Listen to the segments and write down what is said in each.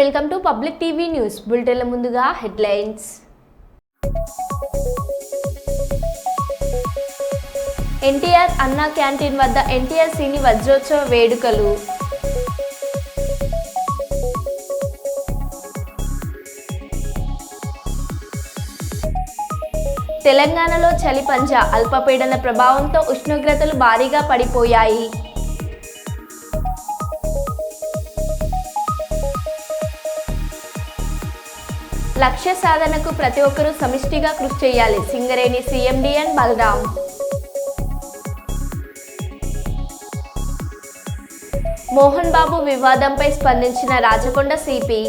Welcome to public TV news బులెటిన్ల ముందుగా headlines. NTR అన్నా క్యాంటీన్ వద్ద ఎన్టీఆర్ సినీ వజ్రోత్సవ వేడుకలు. తెలంగాణలో చలి పంజా, అల్పపీడన ప్రభావంతో ఉష్ణోగ్రతలు భారీగా పడిపోయాయి. లక్ష్య సాధనకు ప్రతి ఒక్కరూ సమిష్టిగా కృషి చేయాలి. సింగరేణి సీఎండీఎన్ బలరాం. మోహన్ బాబు వివాదంపై స్పందించిన రాచకొండ సిపి.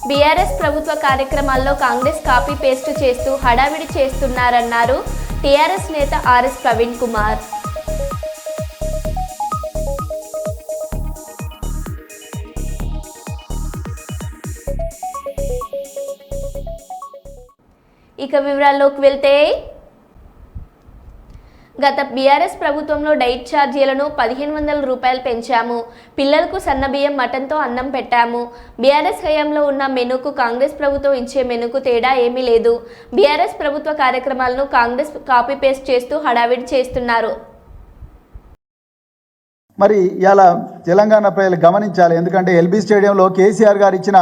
బీఆర్ఎస్ ప్రభుత్వ కార్యక్రమాల్లో కాంగ్రెస్ కాపీ పేస్ట్ చేస్తూ హడావిడి చేస్తున్నారన్నారు టీఆర్ఎస్ నేత ఆర్ఎస్ ప్రవీణ్ కుమార్. ఇక వివరాల్లోకి వెళ్తే, గత బీఆర్ఎస్ ప్రభుత్వంలో డైట్ ఛార్జీలను 1500 రూపాయలు పెంచాము. పిల్లలకు సన్నబియ్యం మటన్తో అన్నం పెట్టాము. బీఆర్ఎస్ హయాంలో ఉన్న మెనూకు కాంగ్రెస్ ప్రభుత్వం ఇచ్చే మెనూకు తేడా ఏమీ లేదు. బీఆర్ఎస్ ప్రభుత్వ కార్యక్రమాలను కాంగ్రెస్ కాపీ పేస్ట్ చేస్తూ హడావిడి చేస్తున్నారు. మరి ఇలా తెలంగాణ ప్రజలు గమనించాలి. ఎందుకంటే ఎల్బీ స్టేడియంలో కేసీఆర్ గారు ఇచ్చిన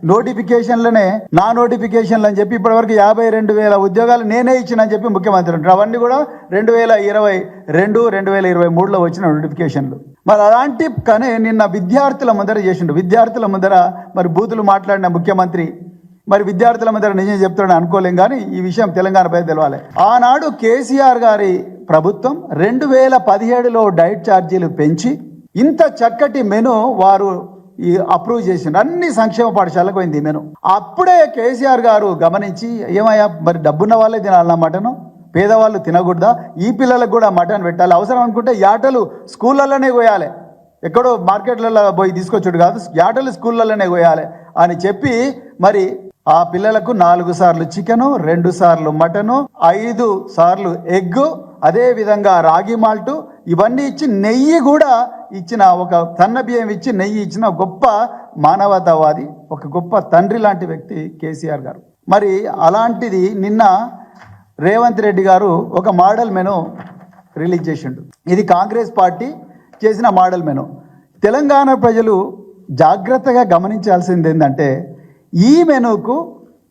నోటిఫికేషన్లనే నా నోటిఫికేషన్లు అని చెప్పి ఇప్పటివరకు 52,000 ఉద్యోగాలు నేనే ఇచ్చినని చెప్పి ముఖ్యమంత్రి అంటారు. అవన్నీ కూడా 2022, 2023లో వచ్చిన నోటిఫికేషన్లు. మరి అలాంటి కానీ నిన్న విద్యార్థుల ముందర చేసిండు. విద్యార్థుల ముందర మరి బూతులు మాట్లాడిన ముఖ్యమంత్రి మరి విద్యార్థుల ముందర నిజం చెప్తాడని అనుకోలేం. కానీ ఈ విషయం తెలంగాణ ప్రజలు తెలవాలి. ఆనాడు కేసీఆర్ గారి ప్రభుత్వం 2017లో డైట్ ఛార్జీలు పెంచి ఇంత చక్కటి మెను వారు అప్రూవ్ చేసిండు. అన్ని సంక్షేమ పాఠశాలకు పోయింది మెను. అప్పుడే కేసీఆర్ గారు గమనించి ఏమయ్యా మరి డబ్బున్న వాళ్ళే తినాలన్నా మటను, పేదవాళ్ళు తినకూడదా, ఈ పిల్లలకు కూడా మటన్ పెట్టాలి, అవసరం అనుకుంటే యాటలు స్కూళ్ళలోనే కోయాలి, ఎక్కడో మార్కెట్లలో పోయి తీసుకొచ్చుడు కాదు, యాటలు స్కూళ్ళలోనే కోయాలి అని చెప్పి మరి ఆ పిల్లలకు 4 సార్లు చికెను, 2 సార్లు మటను, 5 సార్లు ఎగ్, అదే విధంగా రాగి మాల్టు ఇవన్నీ ఇచ్చి నెయ్యి కూడా ఇచ్చిన, ఒక సన్న బియ్యం ఇచ్చి నెయ్యి ఇచ్చిన గొప్ప మానవతావాది, ఒక గొప్ప తండ్రి లాంటి వ్యక్తి కేసీఆర్ గారు. మరి అలాంటిది నిన్న రేవంత్ రెడ్డి గారు ఒక మోడల్ మెను రిలీజ్ చేసిండు. ఇది కాంగ్రెస్ పార్టీ చేసిన మోడల్ మెను. తెలంగాణ ప్రజలు జాగ్రత్తగా గమనించాల్సింది ఏంటంటే ఈ మెనుకు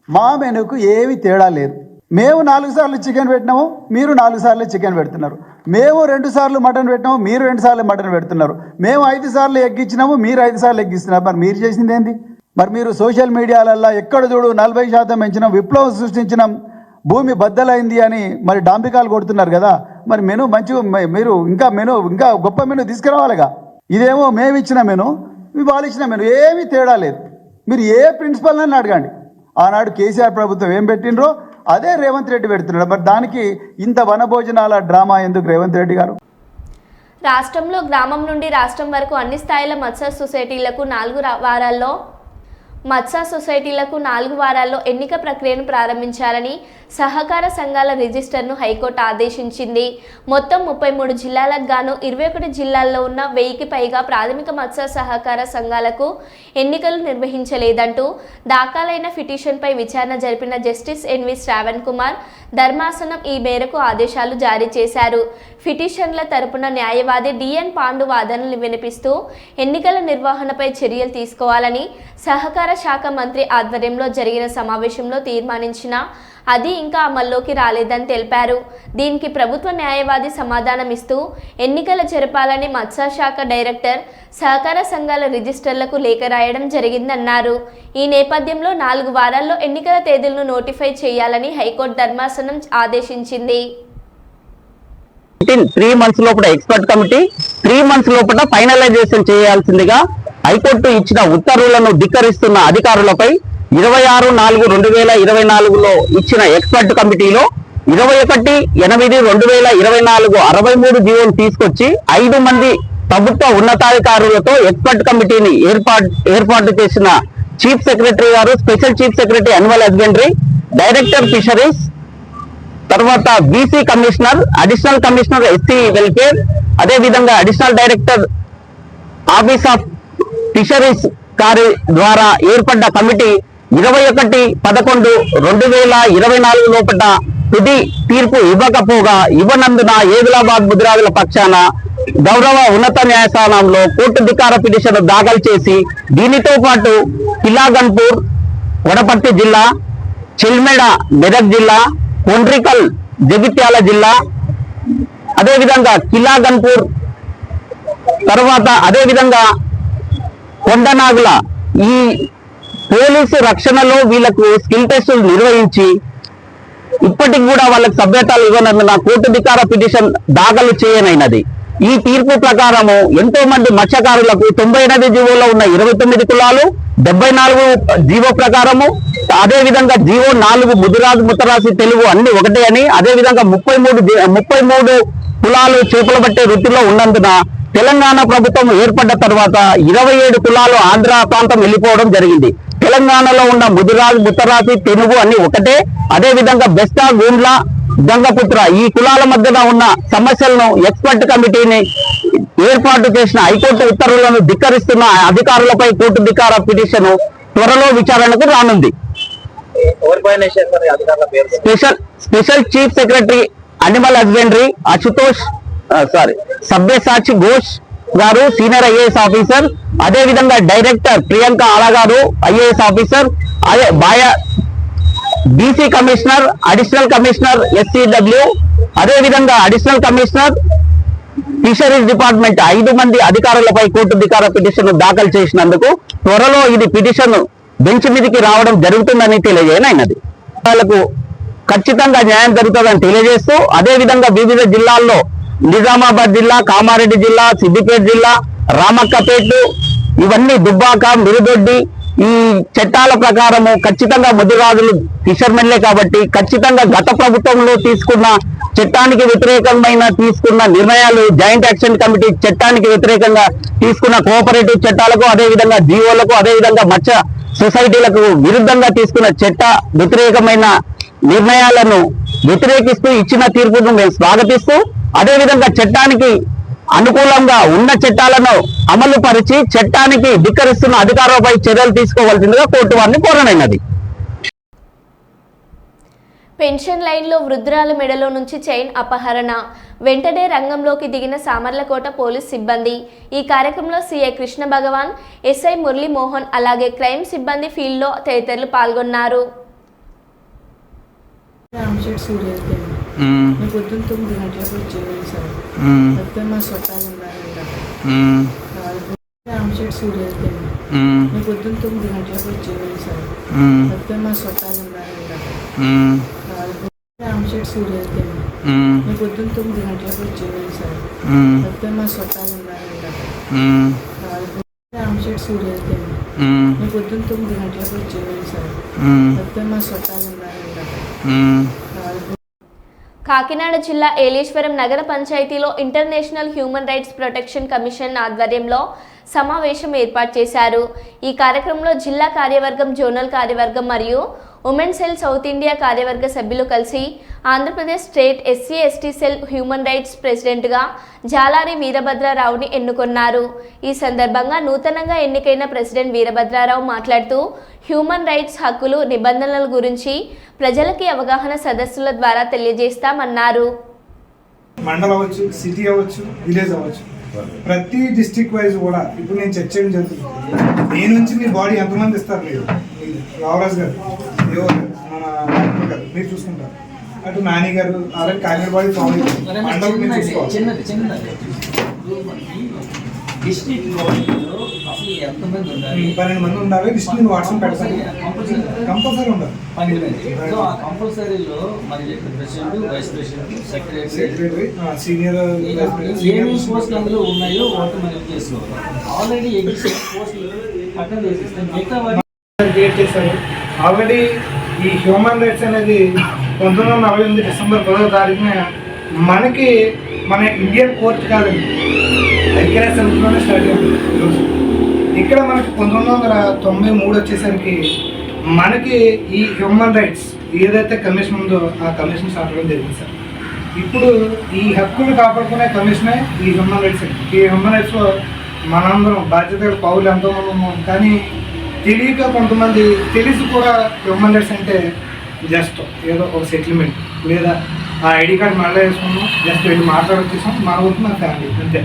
మా మెనుకు ఏమి తేడా లేదు. మేము 4 సార్లు చికెన్ పెట్టినాము, మీరు 4 సార్లు చికెన్ పెడుతున్నారు. మేము 2 సార్లు మటన్ పెట్టినాము, మీరు 2 సార్లు మటన్ పెడుతున్నారు. మేము 5 సార్లు ఎగ్ ఇచ్చినాము, మీరు 5 సార్లు ఎగ్ ఇస్తున్నారు. మరి మీరు చేసింది ఏంది? మరి మీరు సోషల్ మీడియాలల్లో ఎక్కడ చూడు 40% పెంచినాం, విప్లవం సృష్టించినాం, భూమి బద్దలైంది అని మరి డాంబికాలు కొడుతున్నారు కదా. మరి మెను మంచిగా మీరు ఇంకా గొప్ప మెను తీసుకురావాలిగా. ఇదేమో మేము ఇచ్చిన మెను, వాళ్ళు ఇచ్చిన మెను, ఏమీ తేడా లేదు. మీరు ఏ ప్రిన్సిపల్ అని అడగండి. ఆనాడు కేసీఆర్ ప్రభుత్వం ఏం పెట్టినరో అదే రేవంత్ రెడ్డి పెడుతున్నాడు. మరి దానికి ఇంత వనభోజనాల డ్రామా ఎందుకు రేవంత్ రెడ్డి గారు? రాష్ట్రంలో గ్రామం నుండి రాష్ట్రం వరకు అన్ని స్థాయిల మత్స్య సొసైటీలకు 4 వారాల్లో ఎన్నిక ప్రక్రియను ప్రారంభించాలని సహకార సంఘాల రిజిస్టర్ను హైకోర్టు ఆదేశించింది. మొత్తం 33 జిల్లాలకు గాను 21 జిల్లాల్లో ఉన్న 1000కి పైగా ప్రాథమిక మత్స్య సహకార సంఘాలకు ఎన్నికలు నిర్వహించలేదంటూ దాఖలైన పిటిషన్పై విచారణ జరిపిన జస్టిస్ ఎన్వి శ్రావణ్ కుమార్ ధర్మాసనం ఈ మేరకు ఆదేశాలు జారీ చేశారు. పిటిషన్ల తరపున న్యాయవాది డిఎన్ పాండు వాదనలు వినిపిస్తూ ఎన్నికల నిర్వహణపై చర్యలు తీసుకోవాలని సహకార శాఖ మంత్రి ఆధ్వర్యంలో జరిగిన సమావేశంలో తీర్మానించిన అది ఇంకా అమల్లోకి రాలేదని తెలిపారు. దీనికి ప్రభుత్వ న్యాయవాది సమాధానమిస్తూ ఎన్నికలు జరపాలని మత్స్యశాఖ డైరెక్టర్ సహకార సంఘాల రిజిస్టర్లకు లేఖ రాయడం జరిగిందన్నారు. ఈ నేపథ్యంలో 4 వారాల్లో ఎన్నికల తేదీలను నోటిఫై చేయాలని హైకోర్టు ధర్మాసనం ఆదేశించింది. 3 months లోపల ఎక్స్పర్ట్ కమిటీ 3 months లోపల ఫైనలైజేషన్ చేయాల్సిందిగా హైకోర్టు ఇచ్చిన ఉత్తర్వులను ధిక్కరిస్తున్న అధికారులపై 26/4/2024లో ఇచ్చిన ఎక్స్పర్ట్ కమిటీలో 21/8/2024 63 జీవోలు తీసుకొచ్చి 5 మంది ప్రభుత్వ ఉన్నతాధికారులతో ఎక్స్పర్ట్ కమిటీని ఏర్పాటు చేసిన చీఫ్ సెక్రటరీ గారు, special chief secretary animal husbandry, director fisheries, తర్వాత BC commissioner, additional commissioner SC welfare, అదే విధంగా additional director office of fisheries గారి ద్వారా ఏర్పడ్డ కమిటీ 21/11/2024 లోపల తుది తీర్పు ఇవ్వకపోగా ఇవ్వనందున ఏదిలాబాద్ ముదిరాజుల పక్షాన గౌరవ ఉన్నత న్యాయస్థానంలో కోర్టు ధిక్కార పిటిషన్ దాఖలు చేసి దీనితో పాటు కిలాగన్పూర్ వడపర్తి జిల్లా, చిల్మెడ మెదక్ జిల్లా, కొండ్రికల్ జగిత్యాల జిల్లా, అదేవిధంగా కిలాగన్పూర్ తర్వాత అదేవిధంగా కొండనాగుల ఈ పోలీసు రక్షణలో వీళ్లకు స్కిల్ టెస్టులు నిర్వహించి ఇప్పటికి కూడా వాళ్ళకి సభ్యతలు ఇవ్వనందున కోర్టు ధిక్కార పిటిషన్ దాఖలు చేయనైనది. ఈ తీర్పు ప్రకారము ఎంతో మంది మత్స్యకారులకు 98 జీవోలో ఉన్న 29 కులాలు, 74 జీవో ప్రకారము, అదేవిధంగా జీవో 4 ముదిరాజు ముత్తరాసి తెలుగు అన్ని ఒకటే అని, అదేవిధంగా 33 కులాలు చేపలు పట్టే వృత్తిలో ఉన్నందున తెలంగాణ ప్రభుత్వం ఏర్పడ్డ తర్వాత 27 కులాలు ఆంధ్ర ప్రాంతం వెళ్ళిపోవడం జరిగింది. తెలంగాణలో ఉన్న ముదిరాజు ముత్తరాసి తెలుగు అన్ని ఒకటే. అదేవిధంగా బెస్టా, గూండ్ల, గంగపుత్ర ఈ కులాల మధ్యన ఉన్న సమస్యలను ఎక్స్పర్ట్ కమిటీని ఏర్పాటు చేసిన హైకోర్టు ఉత్తర్వులను ధిక్కరిస్తున్న అధికారులపై కోర్టు ధిక్కార పిటిషన్ త్వరలో విచారణకు రానుంది. Special chief secretary animal husbandry Ashutosh సభ్యసాచి ఘోష్ గారు, సీనియర్ ఐఏఎస్ ఆఫీసర్, అదేవిధంగా డైరెక్టర్ ప్రియాంక ఆలా గారు, IAS officer, BC commissioner, additional commissioner SCW, అదేవిధంగా అడిషనల్ కమిషనర్ ఫిషరీస్ డిపార్ట్మెంట్ 5 మంది అధికారులపై కోర్టు ధిక్కార పిటిషన్ దాఖలు చేసినందుకు త్వరలో ఇది పిటిషన్ బెంచ్ మీదకి రావడం జరుగుతుందని తెలియజేయనైనది. వాళ్ళకు ఖచ్చితంగా న్యాయం జరుగుతుందని తెలియజేస్తూ అదేవిధంగా వివిధ జిల్లాల్లో నిజామాబాద్ జిల్లా, కామారెడ్డి జిల్లా, సిద్దిపేట జిల్లా, రామక్కపేట ఇవన్నీ దుబ్బాక, మిరుదొడ్డి ఈ చట్టాల ప్రకారము ఖచ్చితంగా ముదిరాజులు ఫిషర్మెన్లే కాబట్టి ఖచ్చితంగా గత ప్రభుత్వంలో తీసుకున్న చట్టానికి వ్యతిరేకమైన తీసుకున్న నిర్ణయాలు, జాయింట్ యాక్షన్ కమిటీ చట్టానికి వ్యతిరేకంగా తీసుకున్న కోఆపరేటివ్ చట్టాలకు, అదేవిధంగా జీవోలకు, అదేవిధంగా మత్స్య సొసైటీలకు విరుద్ధంగా తీసుకున్న చట్ట వ్యతిరేకమైన నిర్ణయాలను వ్యతిరేకిస్తూ ఇచ్చిన తీర్పును మేము స్వాగతిస్తూ అదేవిధంగా చట్టానికి అనుకూలంగా ఉన్న చట్టాలను అమలు పరిచి చట్టానికి ధిక్కరిస్తున్న అధికారులపై చర్యలు తీసుకోవాల్సిందిగా కోర్టు వారిని కోరనైనది. పెన్షన్ లైన్లో వృద్ధురాలు మెడలో నుంచి చైన్ అపహరణ, వెంటనే రంగంలోకి దిగిన సామర్లకోట పోలీస్ సిబ్బంది. ఈ కార్యక్రమంలో సిఐ కృష్ణ భగవాన్, ఎస్ఐ మురళీమోహన్, అలాగే క్రైమ్ సిబ్బంది ఫీల్డ్లో తదితరులు పాల్గొన్నారు. పొద్దున్న 9 గంటలకు వచ్చేవాళ్ళు సార్. అయితే మా చుట్టాలు ఉన్నారంట. రామశెట్టి సూర్యకి పొద్దున్న 9 గంటలకు వచ్చేవాళ్ళు సార్. అయితే మా చుట్టాలు ఉన్నారంట. రామశెట్టి సూర్యకి పొద్దున్న 9 గంటలకు వచ్చేవాళ్ళు సార్. అయితే మా చుట్టాలు ఉన్నారంట. రామశెట్టి సూర్యకి పొద్దున్న 9 గంటలకు వచ్చేవాళ్ళు సార్. అయితే మా చుట్టాలు ఉన్నారంట. కాకినాడ జిల్లా ఏలేశ్వరం నగర పంచాయతీలో international human rights protection commission ఆధ్వర్యంలో సమావేశం ఏర్పాటు చేశారు. ఈ కార్యక్రమంలో జిల్లా కార్యవర్గం, జోనల్ కార్యవర్గం మరియు ఉమెన్ సెల్ సౌత్ ఇండియా కార్యవర్గ సభ్యులు కలిసి Andhra Pradesh state SC/ST cell human rights ప్రెసిడెంట్గా జాలారి వీరభద్రరావుని ఎన్నుకున్నారు. ఈ సందర్భంగా నూతనంగా ఎన్నికైన ప్రెసిడెంట్ వీరభద్రరావు మాట్లాడుతూ హ్యూమన్ రైట్స్ హక్కులు, నిబంధనల గురించి ప్రజలకి అవగాహన సదస్సుల ద్వారా తెలియజేస్తామన్నారు. మండలం అవ్వచ్చు, సిటీ అవ్వచ్చు, విలేజ్ అవ్వచ్చు, ప్రతి డిస్ట్రిక్ట్ వైజ్ కూడా ఇప్పుడు నేను చెక్ చేయడం జరుగుతుంది. మీ నుంచి మీ బాడీ ఎంతమంది ఇస్తారు? మీరు రావరాజు గారు, మన గారు మీరు చూసుకుంటారు. అటు నాని గారు ఆల్రెడీ కాకినాడ బాడీ ఫామ్ మండలం మీరు చూసుకోవాలి. డిస్ట్రిక్ట్ అసలు ఎంతమంది ఉండాలి? 12 మంది ఉండాలి. లిస్ట్ నేను వాట్సాప్ పెడతాను. కంపల్సరీ ఉండాలి. 12 మంది. సో ఆ కంపల్సరీలో మరి president, vice president, secretary, senior ఏమేమి పోస్టులు అందులో ఉన్నాయో వాటి మనం చేసుకోవాలి. ఆల్రెడీ ఎగ్జిస్టింగ్ పోస్టులు పక్కన చేసేస్తే మిగతా క్రియేట్ చేశారు. ఆల్రెడీ ఈ హ్యూమన్ రైట్స్ అనేది 1948 డిసెంబర్ 10వ తారీఖున మనకి మన ఇండియన్ కోర్టు కాదండి, ఐక్యరాజ్య సమితిలోనే స్టార్ట్ అయింది. ఇక్కడ మనకి 1993 వచ్చేసరికి మనకి ఈ హ్యూమన్ రైట్స్ ఏదైతే కమిషన్ ఉందో ఆ కమిషన్ స్టార్ట్ అవ్వడం జరిగింది సార్. ఇప్పుడు ఈ హక్కులు కాపాడుకునే కమిషనే ఈ హ్యూమన్ రైట్స్. ఈ హ్యూమన్ రైట్స్లో మనందరం బాధ్యత పౌరులు ఎంతోమంది ఉన్నాం, కానీ తెలియక కొంతమంది తెలిసి కూడా హ్యూమన్ రైట్స్ అంటే జస్ట్ ఏదో ఒక సెటిల్మెంట్ లేదా ఆ ఐడి కార్డ్ మళ్ళీ వేసుకున్నాం, జస్ట్ వెళ్ళి మాట్లాడొచ్చేసాం, మన ఊరికి మన ఫ్యామిలీ అంతే.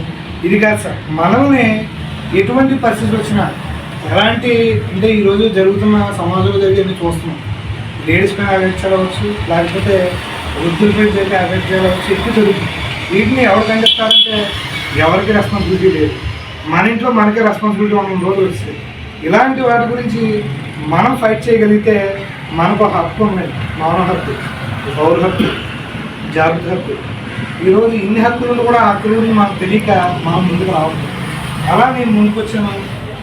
ఇది కాదు సార్, మనల్ని ఎటువంటి పరిస్థితులు వచ్చినా ఎలాంటి అంటే ఈరోజు జరుగుతున్న సమాజంలో జరిగేది చూస్తున్నాం. లేడీస్ పైన అఫెక్ట్ చేయవచ్చు, లేకపోతే వృద్ధులపై జరిగే అఫెక్ట్ చేయవచ్చు, ఎక్కువ జరుగుతుంది. వీటిని ఎవరు ఖండిస్తారంటే ఎవరికి రెస్పాన్సిబిలిటీ లేదు. మన ఇంట్లో మనకే రెస్పాన్సిబిలిటీ ఉన్న రోజులు వస్తాయి. ఇలాంటి వాటి గురించి మనం ఫైట్ చేయగలిగితే మనకు ఒక హక్కు ఉన్నది, మానవ హక్కు, పౌర హక్కు, జాగ్రత్త హక్కు. ఈరోజు ఇన్ని హక్కులను కూడా ఆ హక్కుల గురించి మనకు తెలియక మనం ముందుకు రావద్దు. అలా నేను ముందుకు వచ్చాను.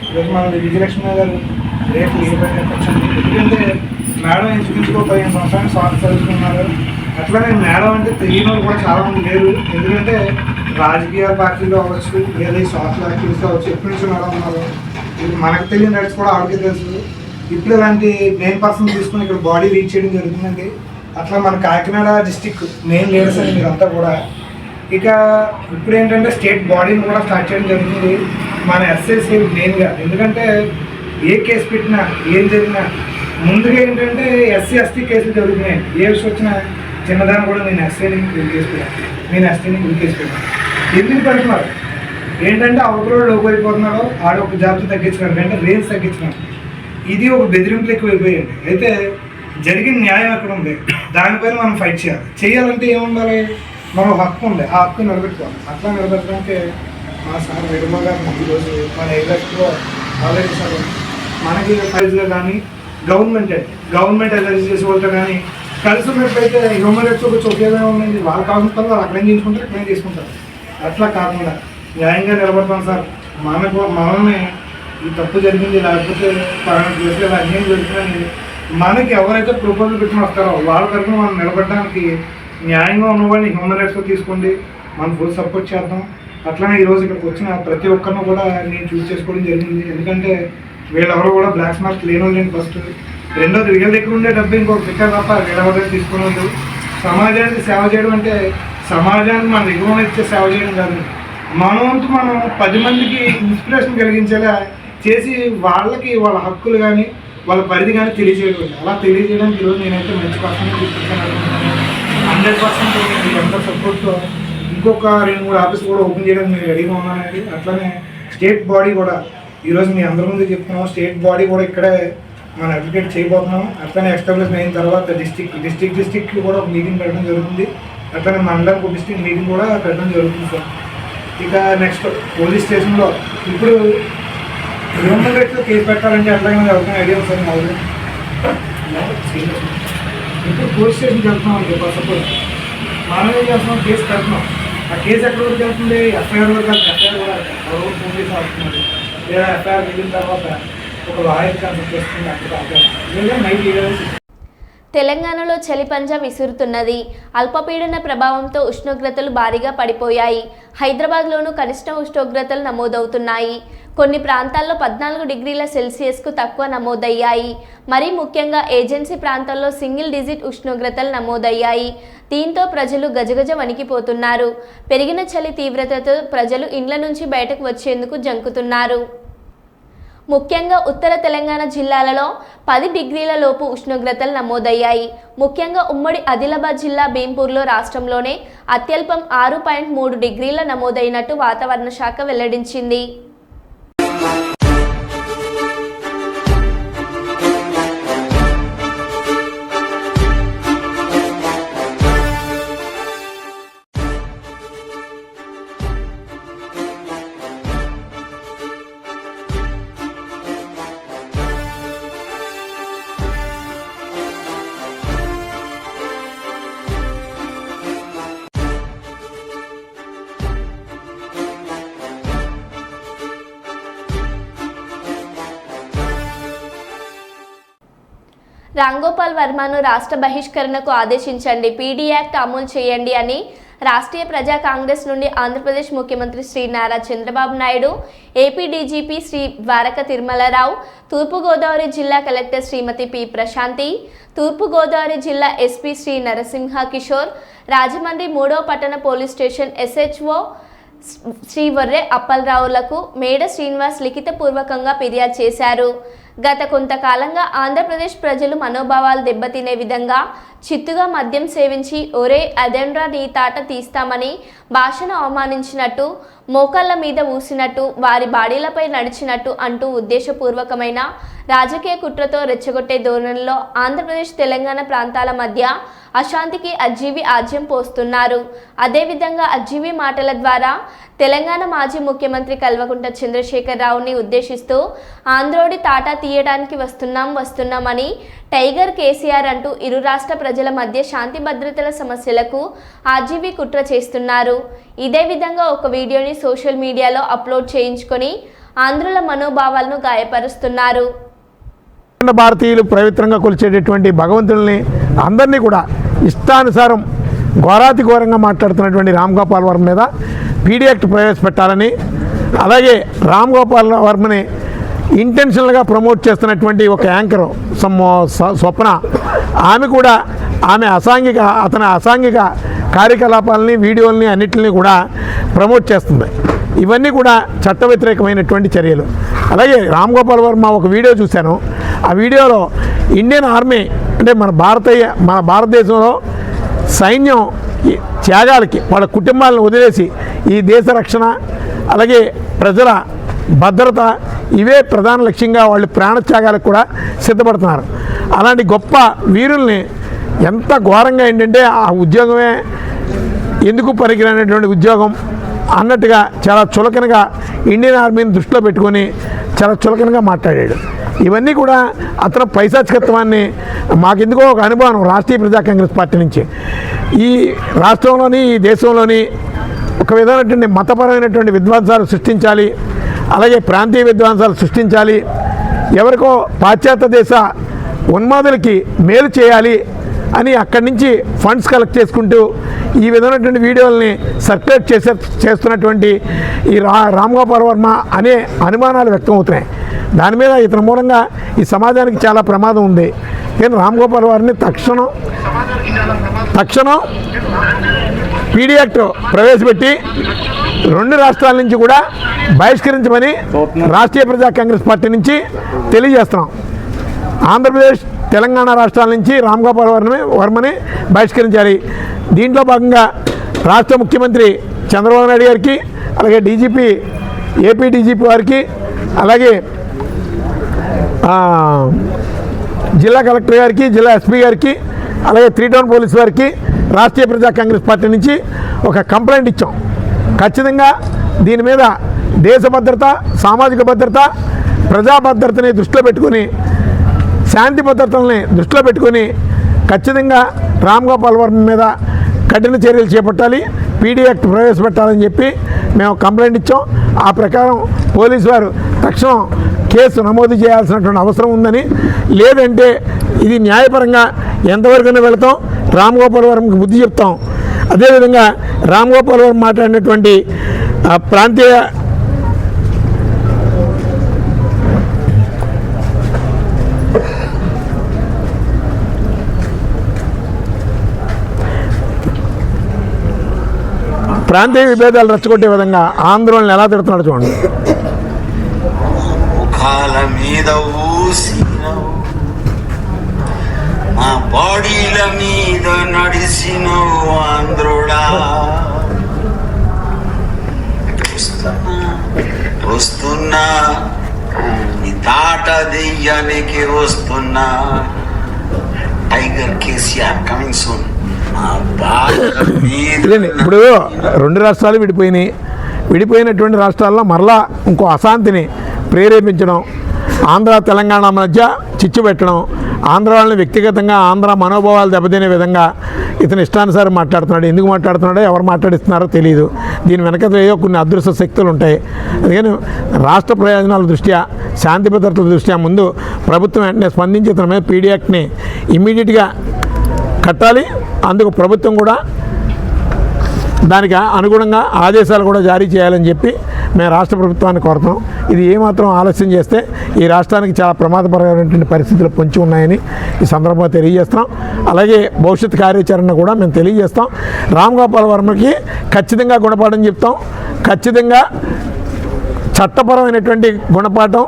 ఈరోజు మన విజయలక్ష్మి గారు రేపు ఏ పని వచ్చాను, ఎందుకంటే మేడం ఇంచుమించుకో 15 సంవత్సరాలు స్వాతంత్రం చదువుకున్నారు. అట్లానే మేడం అంటే తెలియని వాళ్ళు కూడా చాలామంది లేరు. ఎందుకంటే రాజకీయ పార్టీలో అవ్వచ్చు, లేదా ఈ సోషల్ యాక్టివిటీస్ అవ్వచ్చు, ఎప్పటి నుంచి మేడం ఉన్నారు. ఇది మనకు తెలియని రైట్స్ కూడా ఆవిడకే తెలుసు. ఇప్పుడు ఇలాంటి మెయిన్ పర్సన్ తీసుకుని ఇక్కడ బాడీ రీచ్ చేయడం జరుగుతుందండి. అట్లా మన కాకినాడ డిస్టిక్ మెయిన్ లీడర్స్ అండి మీరంతా కూడా. ఇక ఇప్పుడు ఏంటంటే స్టేట్ బాడీని కూడా స్టార్ట్ చేయడం జరుగుతుంది మన ఎస్ఎస్సీ మెయిన్గా. ఎందుకంటే ఏ కేసు పెట్టినా ఏం జరిగినా ముందుగా ఏంటంటే ఎస్సీ ఎస్టీ కేసులు జరుగుతున్నాయి. ఏ విషయం వచ్చినా చిన్నదాన్ని కూడా నేను ఎస్సీని కేసు పెట్టాను, నేను ఎస్టీని కేసు పెట్టాను. ఎందుకు పెడుతున్నారు ఏంటంటే అవతల లోపు అయిపోతున్నాడో ఆడ ఒక జాబ్స్ తగ్గించినాడు, అంటే రేంజ్ తగ్గించినాడు. ఇది ఒక బెదిరింపులు ఎక్కువైపోయింది. అయితే జరిగిన న్యాయం అక్కడ ఉంది, దానిపైన మనం ఫైట్ చేయాలంటే ఏముండాలి, మనం హక్కు ఉంది, ఆ హక్కు నిలబెట్టుకోవాలి. అట్లా నిలబెట్టడానికి మా సార్ వెడుమ గారు ఈరోజు మన ఏరియాలో ఆల్రెడీ సార్ మనకి ప్రైజ్గా కానీ గవర్నమెంట్ ఎలర్జీ చేసే వాళ్ళతో కానీ కలిసి ఉన్నట్లయితే హ్యూమన్ రైట్స్ ఒక చోకేగా ఉందండి. వాళ్ళకి కావాల్సిన పనులు వాళ్ళు అక్కడేం చేసుకుంటారు, ఇక్కడేం చేసుకుంటారు. అట్లా కాకుండా న్యాయంగా నిలబడతాం సార్. మనల్ని ఈ తప్పు జరిగింది, లేకపోతే పలానా ప్లేస్లో అన్యాయం జరుగుతుందని మనకి ఎవరైతే ప్రపోజల్ పెట్టుకుని వస్తారో వాళ్ళ తరఫున మనం నిలబడడానికి న్యాయంగా ఉన్నవాడిని హ్యూమన్ రైట్స్లో తీసుకోండి, మనం ఫుల్ సపోర్ట్ చేద్దాం. అట్లానే ఈరోజు ఇక్కడికి వచ్చిన ప్రతి ఒక్కరిని కూడా నేను చూస్ చేసుకోవడం జరిగింది. ఎందుకంటే వీళ్ళెవరో కూడా బ్లాక్ మార్క్స్ లేని వాళ్ళని ఫస్ట్. రెండోది వీళ్ళ దగ్గర ఉండే డబ్బు ఇంకొక ఫిక్కర్ తప్ప వీళ్ళెవరైనా తీసుకుని వాళ్ళు. సమాజానికి సేవ చేయడం అంటే సమాజానికి మన దగ్గర ఉన్న ఇచ్చే సేవ చేయడం కాదు, మన వంతు మనం 10 మందికి ఇన్స్పిరేషన్ కలిగించేలా చేసి వాళ్ళకి వాళ్ళ హక్కులు కానీ వాళ్ళ పరిధి కానీ తెలియజేయడం. అలా తెలియజేయడానికి ఈరోజు నేనైతే మంచి పర్సన్ తీసుకుంటాను. 100% మీకు ఎంత సపోర్ట్తో ఇంకొక 2-3 ఆఫీస్ కూడా ఓపెన్ చేయడానికి నేను రెడీగా ఉన్నానండి. అట్లనే స్టేట్ బాడీ కూడా ఈరోజు మీ అందరి ముందు చెప్తున్నాం, స్టేట్ బాడీ కూడా ఇక్కడే మనం అడ్వకేట్ చేయబోతున్నాం. అట్లనే ఎస్టాబ్లిష్ అయిన తర్వాత డిస్టిక్ కూడా ఒక మీటింగ్ పెట్టడం జరుగుతుంది. అట్లనే మండలానికి ఒక డిస్టిక్ మీటింగ్ కూడా పెట్టడం జరుగుతుంది సార్. ఇక నెక్స్ట్ పోలీస్ స్టేషన్లో ఇప్పుడు హ్యూమన్ రైట్స్లో కేసు పెట్టాలంటే ఎట్లాగైనా జరుగుతున్న ఐడియా సార్ మాకు. ఇప్పుడు పోలీస్ స్టేషన్కి వెళ్తున్నాం అంటే సపోజ్ మనం ఏం చేస్తున్నాం, కేసు పెడుతున్నాం. ఆ కేసు ఎక్కడి వరకు వెళ్తుంది, ఎఫ్ఐఆర్ వరకు వెళ్తుంది. ఎఫ్ఐఆర్ కూడా ఎవరు ఫోన్ చేసి వస్తున్నారు, లేదా ఎఫ్ఐఆర్ వెళ్ళిన తర్వాత ఒక లాయర్ కన్సల్ట్ చేస్తుంది. అక్కడ నైట్ ఈవెంట్స్. తెలంగాణలో చలి పంజా విసురుతున్నది. అల్పపీడన ప్రభావంతో ఉష్ణోగ్రతలు భారీగా పడిపోయాయి. హైదరాబాద్లోనూ కనిష్ట ఉష్ణోగ్రతలు నమోదవుతున్నాయి. కొన్ని ప్రాంతాల్లో 14 డిగ్రీల సెల్సియస్కు తక్కువ నమోదయ్యాయి. మరీ ముఖ్యంగా ఏజెన్సీ ప్రాంతాల్లో సింగిల్ డిజిట్ ఉష్ణోగ్రతలు నమోదయ్యాయి. దీంతో ప్రజలు గజగజ వణికిపోతున్నారు. పెరిగిన చలి తీవ్రతతో ప్రజలు ఇండ్ల నుంచి బయటకు వచ్చేందుకు జంకుతున్నారు. ముఖ్యంగా ఉత్తర తెలంగాణ జిల్లాలలో 10 డిగ్రీల లోపు ఉష్ణోగ్రతలు నమోదయ్యాయి. ముఖ్యంగా ఉమ్మడి ఆదిలాబాద్ జిల్లా భీంపూర్లో రాష్ట్రంలోనే అత్యల్పం 6.3 డిగ్రీల నమోదైనట్టు వాతావరణ శాఖ వెల్లడించింది. రాంగోపాల్ వర్మను రాష్ట్ర బహిష్కరణకు ఆదేశించండి, పీడీ యాక్ట్ అమలు చేయండి అని రాష్ట్రీయ ప్రజా కాంగ్రెస్ నుండి ఆంధ్రప్రదేశ్ ముఖ్యమంత్రి శ్రీ నారా చంద్రబాబు నాయుడు, ఏపీ డీజీపీ శ్రీ ద్వారక తిరుమలరావు, తూర్పుగోదావరి జిల్లా కలెక్టర్ శ్రీమతి పి ప్రశాంతి, తూర్పుగోదావరి జిల్లా ఎస్పీ శ్రీ నరసింహ కిషోర్, రాజమండ్రి 3వ పట్టణ పోలీస్ స్టేషన్ ఎస్హెచ్ఓ శ్రీ వర్రె అప్పలరావులకు మేడ శ్రీనివాస్ లిఖితపూర్వకంగా ఫిర్యాదు చేశారు. గత కొంతకాలంగా ఆంధ్రప్రదేశ్ ప్రజలు మనోభావాలు దెబ్బతినే విధంగా చిత్తుగా మద్యం సేవించి ఒరే అదెండ్రా నీ తాట తీస్తామని భాషను అవమానించినట్టు, మోకాళ్ళ మీద ఊసినట్టు, వారి బాడీలపై నడిచినట్టు అంటూ ఉద్దేశపూర్వకమైన రాజకీయ కుట్రతో రెచ్చగొట్టే ధోరణిలో ఆంధ్రప్రదేశ్ తెలంగాణ ప్రాంతాల మధ్య అశాంతికి అజ్జీవి ఆజ్యం పోస్తున్నారు. అదేవిధంగా అజ్జీవి మాటల ద్వారా తెలంగాణ మాజీ ముఖ్యమంత్రి కల్వకుంట్ల చంద్రశేఖరరావుని ఉద్దేశిస్తూ ఆంధ్రోడి తాటా తీయడానికి వస్తున్నామని టైగర్ కేసీఆర్ అంటూ ఇరు రాష్ట్ర ప్రజల మధ్య శాంతి భద్రతల సమస్యలకు ఆర్జీవీ కుట్ర చేస్తున్నారు. ఇదే విధంగా ఒక వీడియోని సోషల్ మీడియాలో అప్లోడ్ చేయించుకొని ఆంధ్రుల మనోభావాలను గాయపరుస్తున్నారు. భారతీయులు పవిత్రంగా కొలిచేటటువంటి భగవంతుల్ని అందరినీ కూడా ఇష్టానుసారం ఘోరాతి ఘోరంగా మాట్లాడుతున్నటువంటి రామ్ గోపాల్ వర్మ మీద పీడీ యాక్ట్ ప్రవేశపెట్టాలని, అలాగే రామ్ గోపాల్ వర్మని ఇంటెన్షనల్గా ప్రమోట్ చేస్తున్నటువంటి ఒక యాంకర్ స్వప్న, ఆమె కూడా అతని అసాంఘిక కార్యకలాపాలని, వీడియోలని అన్నిటిని కూడా ప్రమోట్ చేస్తుంది. ఇవన్నీ కూడా చట్ట వ్యతిరేకమైనటువంటి చర్యలు. అలాగే రామ్ గోపాల్ వర్మ ఒక వీడియో చూశాను. ఆ వీడియోలో ఇండియన్ ఆర్మీ అంటే మన భారతదేశంలో సైన్యం త్యాగాలకి వాళ్ళ కుటుంబాలను వదిలేసి ఈ దేశ రక్షణ, అలాగే ప్రజల భద్రత, ఇవే ప్రధాన లక్ష్యంగా వాళ్ళు ప్రాణత్యాగాలకు కూడా సిద్ధపడుతున్నారు. అలాంటి గొప్ప వీరుల్ని ఎంత ఘోరంగా ఏంటంటే ఆ ఉద్యోగమే ఎందుకు పనికిరానటువంటి ఉద్యోగం అన్నట్టుగా చాలా చులకనగా ఇండియన్ ఆర్మీని దృష్టిలో పెట్టుకొని చాలా చులకనగా మాట్లాడాడు. ఇవన్నీ కూడా అతను పైశాచికత్వాన్ని మాకెందుకో ఒక అనుభవం రాష్ట్రీయ ప్రజా కాంగ్రెస్ పార్టీ నుంచి ఈ రాష్ట్రంలోని, ఈ దేశంలోని ఒక విధమైనటువంటి మతపరమైనటువంటి విధ్వంసాలు సృష్టించాలి, అలాగే ప్రాంతీయ విధ్వంసాలు సృష్టించాలి, ఎవరికో పాశ్చాత్య దేశ ఉన్మాదులకి మేలు చేయాలి అని అక్కడి నుంచి ఫండ్స్ కలెక్ట్ చేసుకుంటూ ఈ విధమైనటువంటి వీడియోలని సర్క్యులేట్ చేస్తున్నటువంటి ఈ రామ్ గోపాల్ వర్మ అనే అనుమానాలు వ్యక్తం అవుతున్నాయి. దాని మీద ఇతని మూలంగా ఈ సమాజానికి చాలా ప్రమాదం ఉంది. నేను రామ్ గోపాల్ వర్మని తక్షణం పీడీ యాక్ట్ ప్రవేశపెట్టి 2 రాష్ట్రాల నుంచి కూడా బహిష్కరించమని రాష్ట్రీయ ప్రజా కాంగ్రెస్ పార్టీ నుంచి తెలియజేస్తున్నాం. ఆంధ్రప్రదేశ్, తెలంగాణ రాష్ట్రాల నుంచి రామ్ గోపాల్ వర్మని బహిష్కరించాలి. దీంట్లో భాగంగా రాష్ట్ర ముఖ్యమంత్రి చంద్రబాబు నాయుడు గారికి, అలాగే డీజీపీ, ఏపీ డీజీపీ వారికి, అలాగే జిల్లా కలెక్టర్ గారికి, జిల్లా ఎస్పీ గారికి, అలాగే 3 టౌన్ పోలీస్ వారికి రాష్ట్రీయ ప్రజా కాంగ్రెస్ పార్టీ నుంచి ఒక కంప్లైంట్ ఇచ్చాం. ఖచ్చితంగా దీని మీద దేశ భద్రత, సామాజిక భద్రత, ప్రజా భద్రతని దృష్టిలో పెట్టుకుని, శాంతి భద్రతల్ని దృష్టిలో పెట్టుకుని ఖచ్చితంగా రామ్ గోపాల్ వర్మ మీద కఠిన చర్యలు చేపట్టాలి, పీడీ యాక్ట్ ప్రవేశపెట్టాలని చెప్పి మేము కంప్లైంట్ ఇచ్చాం. ఆ ప్రకారం పోలీసు వారు తక్షణం కేసు నమోదు చేయాల్సినటువంటి అవసరం ఉందని, లేదంటే ఇది న్యాయపరంగా ఎంతవరకైనా వెళతాం, రామ్ గోపాల్ వర్మకి బుద్ధి చెప్తాం. అదేవిధంగా రామ్ గోపాల్ వర్మ మాట్లాడినటువంటి ప్రాంతీయ విభేదాలు రెచ్చగొట్టే విధంగా ఆందోళనలు ఎలా తిడుతున్నాడు చూడండి. ముఖాల మీద ఊసినవు, మా బాడీల మీద నడిసినవు ఆంధ్రుడా. వస్తున్నా నీ తాట దెయ్యానికి వస్తున్నా. Tiger KCR coming soon. ఇప్పుడు 2 రాష్ట్రాలు విడిపోయినటువంటి రాష్ట్రాల్లో మరలా ఇంకో అశాంతిని ప్రేరేపించడం, ఆంధ్ర తెలంగాణ మధ్య చిచ్చు పెట్టడం, ఆంధ్ర వాళ్ళని వ్యక్తిగతంగా ఆంధ్ర మనోభావాలు దెబ్బతినే విధంగా ఇతను ఇష్టానుసారం మాట్లాడుతున్నాడు. ఎందుకు మాట్లాడుతున్నాడో, ఎవరు మాట్లాడిస్తున్నారో తెలియదు. దీని వెనక ఏదో కొన్ని అదృశ్య శక్తులు ఉంటాయి. అందుకని రాష్ట్ర ప్రయోజనాల దృష్ట్యా, శాంతి భద్రతల దృష్ట్యా ముందు ప్రభుత్వం వెంటనే స్పందించి ఇతని మీద పీడీ యాక్ట్ని ఇమ్మీడియట్గా కట్టాలి. అందుకు ప్రభుత్వం కూడా దానికి అనుగుణంగా ఆదేశాలు కూడా జారీ చేయాలని చెప్పి మేము రాష్ట్ర ప్రభుత్వాన్ని కోరుతున్నాం. ఇది ఏమాత్రం ఆలస్యం చేస్తే ఈ రాష్ట్రానికి చాలా ప్రమాదకరమైనటువంటి పరిస్థితులు పొంచి ఉన్నాయని ఈ సందర్భంగా తెలియజేస్తున్నాం. అలాగే భవిష్యత్ కార్యాచరణ కూడా మేము తెలియజేస్తాం. రామ్ గోపాల్ వర్మకి ఖచ్చితంగా గుణపాఠం చెప్తాం. ఖచ్చితంగా చట్టపరమైనటువంటి గుణపాఠం,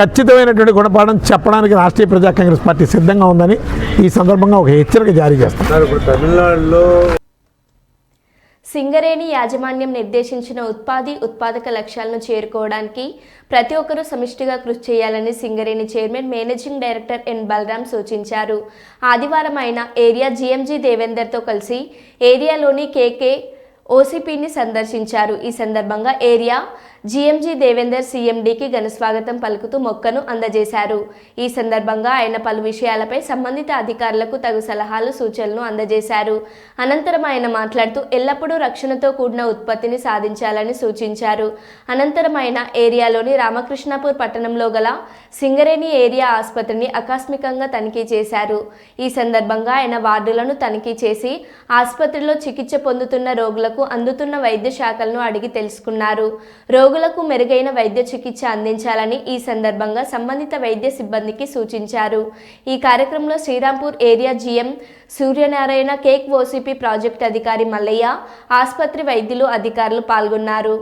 ఖచ్చితమైనటువంటి గుణపాఠం చెప్పడానికి రాష్ట్రీయ ప్రజా కాంగ్రెస్ పార్టీ సిద్ధంగా ఉందని ఈ సందర్భంగా ఒక హెచ్చరిక జారీ చేస్తున్నారు. ఇప్పుడు తమిళనాడులో సింగరేణి యాజమాన్యం నిర్దేశించిన ఉత్పాదక లక్ష్యాలను చేరుకోవడానికి ప్రతి ఒక్కరూ సమిష్టిగా కృషి చేయాలని Singareni chairman managing director N Balaram సూచించారు. ఆదివారం ఆయన ఏరియా జీఎంజీ దేవేందర్తో కలిసి ఏరియాలోని కేకే ఓసీపీని సందర్శించారు. ఈ సందర్భంగా ఏరియా జీఎంజీ దేవేందర్ సీఎండీకి ఘనస్వాగతం పలుకుతూ మొక్కను అందజేశారు. ఈ సందర్భంగా ఆయన పలు విషయాలపై సంబంధిత అధికారులకు తగు సలహాలు సూచనలు అందజేశారు. అనంతరం ఆయన మాట్లాడుతూ ఎల్లప్పుడూ రక్షణతో కూడిన ఉత్పత్తిని సాధించాలని సూచించారు. అనంతరం ఆయన ఏరియాలోని రామకృష్ణాపూర్ పట్టణంలో గల సింగరేణి ఏరియా ఆసుపత్రిని ఆకస్మికంగా తనిఖీ చేశారు. ఈ సందర్భంగా ఆయన వార్డులను తనిఖీ చేసి ఆసుపత్రిలో చికిత్స పొందుతున్న రోగులకు అందుతున్న వైద్య శాఖలను అడిగి తెలుసుకున్నారు. రోగులకు మెరుగైన వైద్య చికిత్స అందించాలని ఈ సందర్భంగా సంబంధిత వైద్య సిబ్బందికి సూచించారు. ఈ కార్యక్రమంలో Srirampur area GM Suryanarayana, cake OCP project అధికారి మల్లయ్య, ఆసుపత్రి వైద్యులు, అధికారులు పాల్గొన్నారు.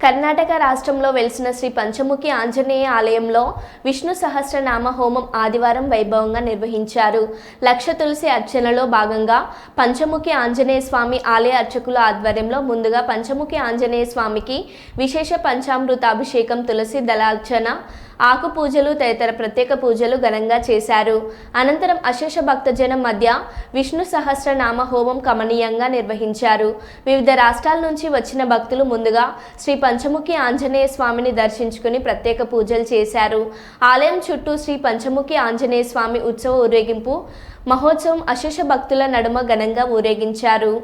కర్ణాటక రాష్ట్రంలో వెలిసిన శ్రీ పంచముఖి ఆంజనేయ ఆలయంలో విష్ణు సహస్రనామ హోమం ఆదివారం వైభవంగా నిర్వహించారు. లక్ష తులసి అర్చనలో భాగంగా పంచముఖి ఆంజనేయ స్వామి ఆలయ అర్చకుల ఆధ్వర్యంలో ముందుగా పంచముఖి ఆంజనేయ స్వామికి విశేష పంచామృతాభిషేకం, తులసి దళార్చన, ఆకు పూజలు తదితర ప్రత్యేక పూజలు ఘనంగా చేశారు. అనంతరం అశేష భక్తజనం మధ్య విష్ణు సహస్రనామ హోమం కమనీయంగా నిర్వహించారు. వివిధ రాష్ట్రాల నుంచి వచ్చిన భక్తులు ముందుగా శ్రీ పంచముఖి ఆంజనేయ స్వామిని దర్శించుకుని ప్రత్యేక పూజలు చేశారు. ఆలయం చుట్టూ శ్రీ పంచముఖి ఆంజనేయ స్వామి ఉత్సవ ఊరేగింపు మహోత్సవం అశేష భక్తుల నడుమ ఘనంగా ఊరేగించారు.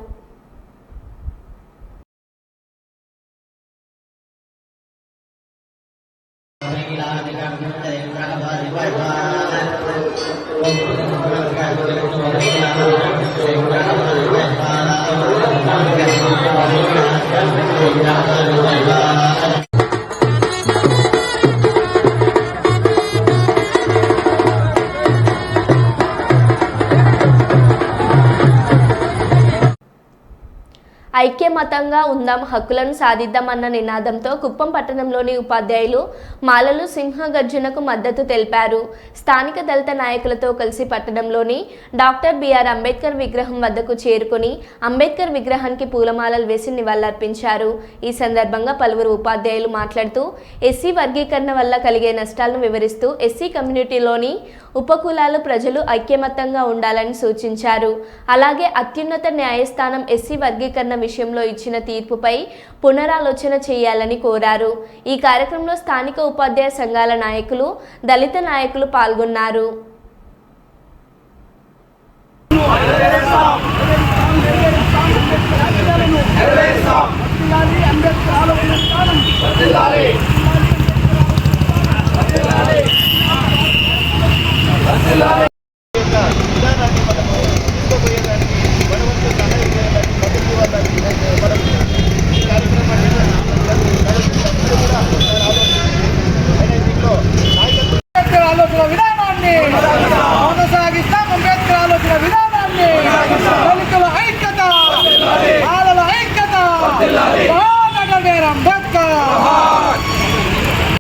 ఐక్యమతంగా ఉందాం, హక్కులను సాధిద్దామన్న నినాదంతో కుప్పం పట్టణంలోని ఉపాధ్యాయులు మాలలు సింహగర్జనకు మద్దతు తెలిపారు. స్థానిక దళిత నాయకులతో కలిసి పట్టణంలోని డాక్టర్ బిఆర్ అంబేద్కర్ విగ్రహం వద్దకు చేరుకుని అంబేద్కర్ విగ్రహానికి పూలమాలలు వేసి నివాళులర్పించారు. ఈ సందర్భంగా పలువురు ఉపాధ్యాయులు మాట్లాడుతూ ఎస్సీ వర్గీకరణ వల్ల కలిగే నష్టాలను వివరిస్తూ ఎస్సీ కమ్యూనిటీలోని ఉపకులాలు ప్రజలు ఐక్యమత్యంగా ఉండాలని సూచించారు. అలాగే అత్యున్నత న్యాయస్థానం ఎస్సీ వర్గీకరణ విషయంలో ఇచ్చిన తీర్పుపై పునరాలోచన చేయాలని కోరారు. ఈ కార్యక్రమంలో స్థానిక ఉపాధ్యాయ సంఘాల నాయకులు, దళిత నాయకులు పాల్గొన్నారు.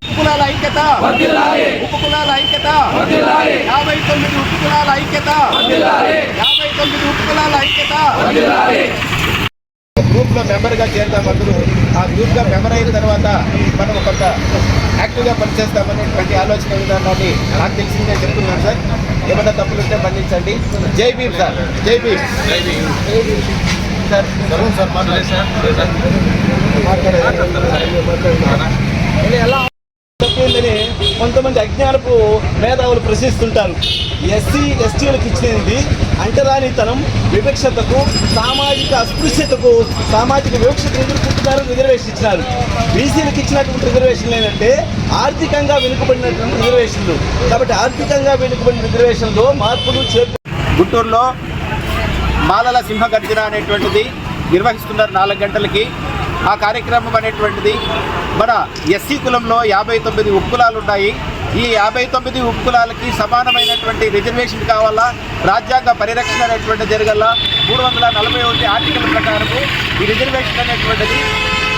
ఉపకులాల ఐక్యత 59 ఉపకులాల ఐక్యత 59 ఉపకులాల ఐక్యత. గ్రూప్లో మెంబర్గా చేరుతాం అందరూ. ఆ గ్రూప్గా మెంబర్ అయిన తర్వాత మనం కొంత యాక్టివ్గా పనిచేస్తామని ప్రతి ఆలోచన విధానాన్ని నాకు తెలిసిందే చెప్తున్నాను సార్. ఏమైనా తప్పులు ఉంటే మన్నించండి. జై భీమ్ సార్, జై భీమ్. సార్ సార్ మాట్లాడారు ఎలా తప్పిందని కొంతమంది అజ్ఞానం విజ్ఞానపు మేధావులు ప్రశ్నిస్తుంటారు. ఎస్సీ ఎస్టీలకు ఇచ్చినది అంటరానితనం, వివక్షతకు, సామాజిక అస్పృశ్యతకు, సామాజిక వివక్షతను ఎదుర్కొంటున్నారు. రిజర్వేషన్ ఇచ్చినారు. బీసీలకు ఇచ్చినటువంటి రిజర్వేషన్లు ఏంటంటే ఆర్థికంగా వెనుకబడినటువంటి రిజర్వేషన్లు. కాబట్టి ఆర్థికంగా వెనుకబడిన రిజర్వేషన్లో మార్పులు గుంటూరులో మాలల సింహగర్జన అనేటువంటిది నిర్వహిస్తున్నారు 4 గంటలకి. ఆ కార్యక్రమం అనేటువంటిది మన ఎస్సీ కులంలో 59 ఉపకులాలు ఉన్నాయి. ఈ 59 ఉపకులాలకి సమానమైనటువంటి రిజర్వేషన్ కావాలా, రాజ్యాంగ పరిరక్షణ అనేటువంటి జరగాల. 341 ఆర్టికల్ ప్రకారము ఈ రిజర్వేషన్ అనేటువంటిది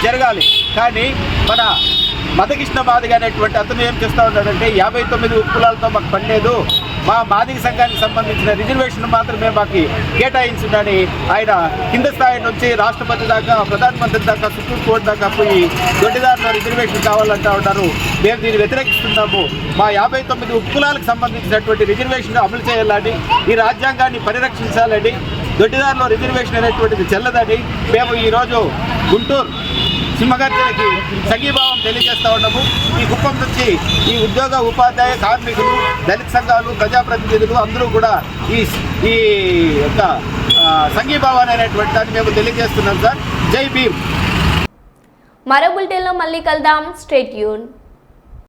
జరగాలి. కానీ మన మదకృష్ణ మాదిగ అనేటువంటి అతను ఏం చేస్తూ ఉన్నాడంటే 59 ఉపకులాలతో మాకు పనిలేదు, మా మాదిగ సంఘానికి సంబంధించిన రిజర్వేషన్ మాత్రమే మాకు కేటాయించిందని ఆయన కింద స్థాయి నుంచి రాష్ట్రపతి దాకా, ప్రధానమంత్రి దాకా, సుప్రీంకోర్టు దాకా పోయి దొడ్డిదారుల రిజర్వేషన్ కావాలంటూ ఉంటారు. మేము దీన్ని వ్యతిరేకిస్తున్నాము. మా 59 ఉపకులాలకు సంబంధించినటువంటి రిజర్వేషన్ అమలు చేయాలని, ఈ రాజ్యాంగాన్ని పరిరక్షించాలని, దొడ్డిదారుల రిజర్వేషన్ అనేటువంటిది చెల్లదని మేము ఈరోజు గుంటూరు సింహగర్జనకి సంఘీభావం తెలియజేస్తూ ఉన్నాము. ఈ కుప్పం నుంచి ఈ ఉద్యోగ, ఉపాధ్యాయ, కార్మికులు, దళిత సంఘాలు, ప్రజాప్రతినిధులు అందరూ కూడా ఈ యొక్క సంఘీభావాన్ని అనేటువంటి దాన్ని మేము తెలియజేస్తున్నాం సార్. జై భీమ్. మరో బులెటిన్లో మళ్ళీ కలుద్దాం. Stay tune.